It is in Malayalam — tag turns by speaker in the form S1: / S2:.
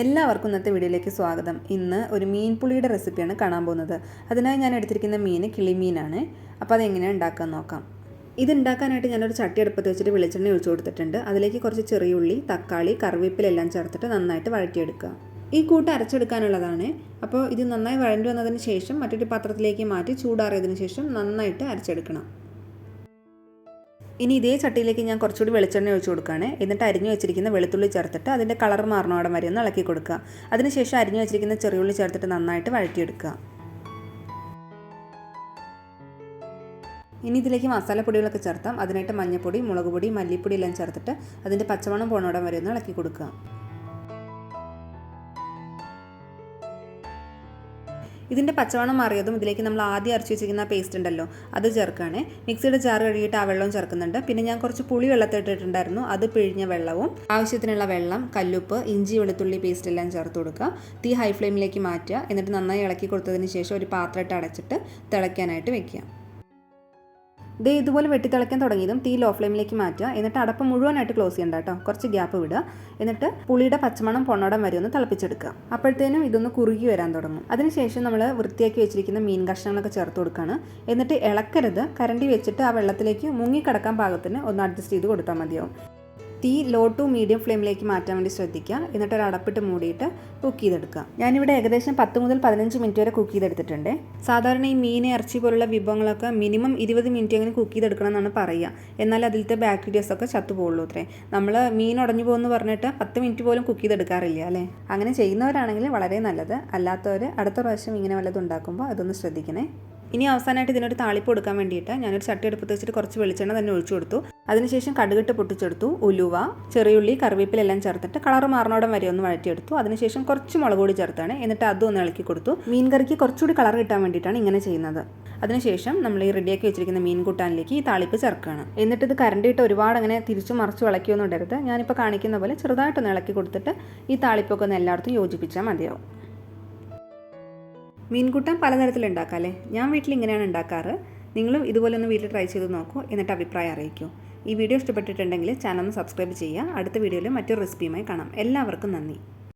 S1: എല്ലാവർക്കും ഇന്നത്തെ വീഡിയോയിലേക്ക് സ്വാഗതം. ഇന്ന് ഒരു മീൻ പുളിയുടെ റെസിപ്പിയാണ് കാണാൻ പോകുന്നത്. അതിനായി ഞാൻ എടുത്തിരിക്കുന്ന മീൻ കിളിമീനാണ്. അപ്പോൾ അതെങ്ങനെയാണ് ഉണ്ടാക്കാൻ നോക്കാം. ഇത് ഉണ്ടാക്കാനായിട്ട് ഞാനൊരു ചട്ടി അടുപ്പത്ത് വെച്ചിട്ട് വെളിച്ചെണ്ണ ഒഴിച്ചു കൊടുത്തിട്ടുണ്ട്. അതിലേക്ക് കുറച്ച് ചെറിയുള്ളി, തക്കാളി, കറിവേപ്പിലെല്ലാം ചേർത്തിട്ട് നന്നായിട്ട് വഴറ്റിയെടുക്കുക. ഈ കൂട്ട് അരച്ചെടുക്കാനുള്ളതാണ്. അപ്പോൾ ഇത് നന്നായി വഴണ്ടി വന്നതിന് ശേഷം മറ്റൊരു പാത്രത്തിലേക്ക് മാറ്റി ചൂടാറിയതിന് ശേഷം നന്നായിട്ട് അരച്ചെടുക്കണം. ഇനി ഇതേ ചട്ടിയിലേക്ക് ഞാൻ കുറച്ചുകൂടി വെളിച്ചെണ്ണ ഒഴിച്ചു കൊടുക്കുകയാണ്. എന്നിട്ട് അരിഞ്ഞു വെച്ചിരിക്കുന്ന വെളുത്തുള്ളി ചേർത്തിട്ട് അതിൻ്റെ കളർ മാറണോടം വരെ ഒന്ന് ഇളക്കി കൊടുക്കുക. അതിനുശേഷം അരിഞ്ഞു വെച്ചിരിക്കുന്ന ചെറിയുള്ളി ചേർത്തിട്ട് നന്നായിട്ട് വഴറ്റിയെടുക്കുക. ഇനി ഇതിലേക്ക് മസാലപ്പൊടികളൊക്കെ ചേർത്താം. അതിനായിട്ട് മഞ്ഞൾപ്പൊടി, മുളക് പൊടി, മല്ലിപ്പൊടി എല്ലാം ചേർത്തിട്ട് അതിൻ്റെ പച്ചമണം പോണോടം വരെ ഒന്ന് ഇളക്കി കൊടുക്കുക. ഇതിൻ്റെ പച്ചവണം മാറിയതും ഇതിലേക്ക് നമ്മൾ ആദ്യം അരച്ച് വെച്ചിരിക്കുന്ന പേസ്റ്റ് ഉണ്ടല്ലോ അത് ചേർക്കുകയാണ്. മിക്സിയുടെ ജാർ കഴുകിയിട്ട് ആ വെള്ളവും ചേർക്കുന്നുണ്ട്. പിന്നെ ഞാൻ കുറച്ച് പുളി വെള്ളത്തിട്ടിട്ടുണ്ടായിരുന്നു, അത് പിഴിഞ്ഞ വെള്ളവും ആവശ്യത്തിനുള്ള വെള്ളം, കല്ലുപ്പ്, ഇഞ്ചി വെളുത്തുള്ളി പേസ്റ്റ് എല്ലാം ചേർത്ത് കൊടുക്കുക. തീ ഹൈ ഫ്ലെയിമിലേക്ക് മാറ്റുക. എന്നിട്ട് നന്നായി ഇളക്കി കൊടുത്തതിന് ശേഷം ഒരു പാത്രമായിട്ട് അടച്ചിട്ട് തിളയ്ക്കാനായിട്ട് വെക്കുക. ദേ ഇതുപോലെ വെട്ടിത്തിളയ്ക്കാൻ തുടങ്ങിയതും തീ ലോ ഫ്ലെയിമിലേക്ക് മാറ്റുക. എന്നിട്ട് അടപ്പ് മുഴുവനായിട്ട് ക്ലോസ് ചെയ്യണ്ട കേട്ടോ, കുറച്ച് ഗ്യാപ്പ് വിടുക. എന്നിട്ട് പുളിയുടെ പച്ചമണം പൊണ്ണോടം വരെ ഒന്ന് തിളപ്പിച്ചെടുക്കുക. അപ്പോഴത്തേനും ഇതൊന്ന് കുറുകി വരാൻ തുടങ്ങും. അതിനുശേഷം നമ്മൾ വൃത്തിയാക്കി വെച്ചിരിക്കുന്ന മീൻ കഷ്ണങ്ങളൊക്കെ ചേർത്ത് കൊടുക്കുകയാണ്. എന്നിട്ട് ഇളക്കരുത്, കരണ്ടി വെച്ചിട്ട് ആ വെള്ളത്തിലേക്ക് മുങ്ങിക്കിടക്കാൻ പാകത്തിന് ഒന്ന് അഡ്ജസ്റ്റ് ചെയ്ത് കൊടുത്താൽ മതിയാവും. തീ ലോ ടു മീഡിയം ഫ്ലെയിമിലേക്ക് മാറ്റാൻ വേണ്ടി ശ്രദ്ധിക്കുക. എന്നിട്ട് ഒരു അടപ്പിട്ട് മൂടിയിട്ട് കുക്ക് ചെയ്തെടുക്കുക. ഞാനിവിടെ ഏകദേശം 10 മുതൽ 15 മിനിറ്റ് വരെ കുക്ക് ചെയ്തെടുത്തിട്ടുണ്ട്. സാധാരണ ഈ മീൻ, ഇറച്ചി പോലുള്ള വിഭവങ്ങളൊക്കെ മിനിമം 20 മിനിറ്റ് അങ്ങനെ കുക്ക് ചെയ്തെടുക്കണം എന്നാണ് പറയുക. എന്നാൽ അതിലത്തെ ബാക്ടീരിയസൊക്കെ ചത്തുപോകുള്ളൂ അത്രേ. നമ്മൾ മീൻ ഉടഞ്ഞു പോകുമെന്ന് പറഞ്ഞിട്ട് 10 മിനിറ്റ് പോലും കുക്ക് ചെയ്തെടുക്കാറില്ല അല്ലേ. അങ്ങനെ ചെയ്യുന്നവരാണെങ്കിൽ വളരെ നല്ലത്. അല്ലാത്തവർ അടുത്ത പ്രാവശ്യം ഇങ്ങനെ വല്ലതും ഉണ്ടാക്കുമ്പോൾ അതൊന്ന് ശ്രദ്ധിക്കണേ. ഇനി അവസാനമായിട്ട് ഇതിനൊരു താളിപ്പ് കൊടുക്കാൻ വേണ്ടിയിട്ട് ഞാനൊരു ചട്ടി അടുപ്പത്ത് വെച്ചിട്ട് കുറച്ച് വെളിച്ചെണ്ണ തന്നെ ഒഴിച്ചു കൊടുത്തു. അതിനുശേഷം കടുകിട്ട് പൊട്ടിച്ചെടുത്തു. ഉലുവ, ചെറിയുള്ളി, കറിവേപ്പിലെല്ലാം ചേർത്തിട്ട് കളർ മാറണോടം വരെ ഒന്ന് വഴറ്റിയെടുത്തു. അതിനുശേഷം കുറച്ച് മുളക് പൊടി ചേർത്താണ്. എന്നിട്ട് അതും ഒന്ന് ഇളക്കി കൊടുത്തു. മീൻ കറിക്ക് കുറച്ചുകൂടി കളർ കിട്ടാൻ വേണ്ടിയിട്ടാണ് ഇങ്ങനെ ചെയ്യുന്നത്. അതിനുശേഷം നമ്മൾ ഈ റെഡിയാക്കി വെച്ചിരിക്കുന്ന മീൻ കൂട്ടാനിലേക്ക് ഈ താളിപ്പ് ചേർക്കുകയാണ്. എന്നിട്ട് ഇത് കരണ്ടിയിട്ട് ഒരുപാട് അങ്ങനെ തിരിച്ചു മറിച്ചു ഇളക്കിയൊന്നും ഇടരുത്. ഞാനിപ്പോൾ കാണിക്കുന്ന പോലെ ചെറുതായിട്ടൊന്ന് ഇളക്കി കൊടുത്തിട്ട് ഈ താളിപ്പൊക്കെ ഒന്ന് എല്ലായിടത്തും യോജിപ്പിച്ചാൽ മതിയാവും. മീൻകൂട്ടാൻ പലതരത്തിൽ ഉണ്ടാക്കാം അല്ലേ. ഞാൻ വീട്ടിൽ ഇങ്ങനെയാണ് ഉണ്ടാക്കാറ്. നിങ്ങളും ഇതുപോലെ ഒന്ന് വീട്ടിൽ ട്രൈ ചെയ്ത് നോക്കൂ. എന്നിട്ട് അഭിപ്രായം അറിയിക്കൂ. ഈ വീഡിയോ ഇഷ്ടപ്പെട്ടിട്ടുണ്ടെങ്കിൽ ചാനൽ ഒന്ന് സബ്സ്ക്രൈബ് ചെയ്യുക. അടുത്ത വീഡിയോയിൽ മറ്റൊരു റെസിപ്പിയുമായി കാണാം. എല്ലാവർക്കും നന്ദി.